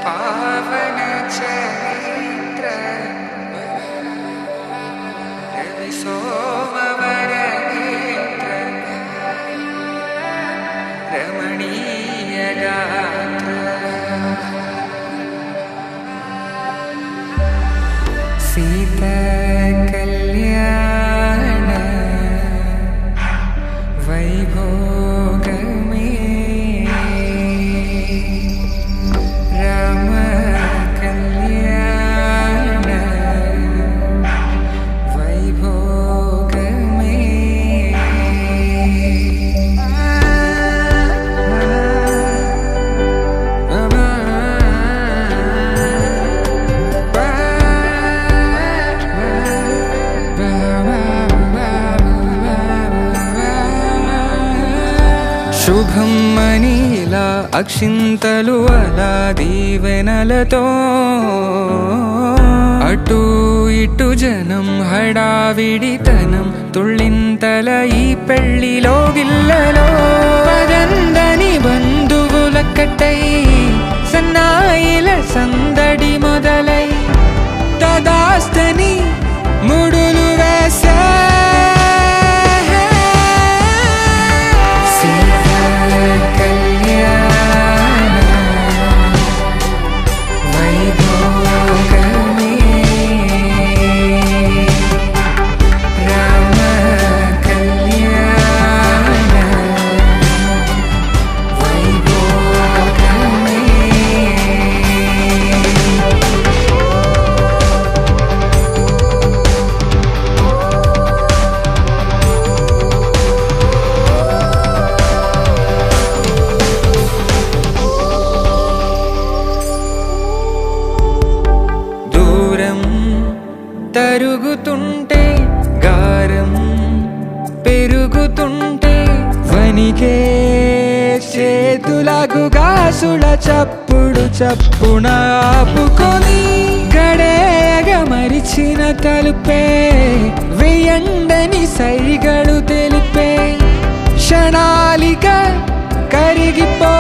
పావన చరిత్ర రవి సోమవర నేత్ర రమణీయ గాత్ర సీత కళ్యాణ వైభోగమే రామ కళ్యాణ వైభోగమే శుభం మనీలా అక్షింతలు అలా దీవెనలతో అటు ఇటు జనం హడావిడితనం తుళ్ళింతల ఈ పెళ్లిలో గిల్లలో పదందని బంధువులక్కటై సన్నాయిల సందడి మొదలై తదాస్తని ముడులు వేసే తరుగుతుంటే గారం పెరుగుతుంటే వనికే చేతులకు గాసుల చప్పుడు చప్పున ఆపుకొని గడేగ మరిచిన తలుపే వేయండని సైగలు తెలిపే క్షణాలిక కరిగిపో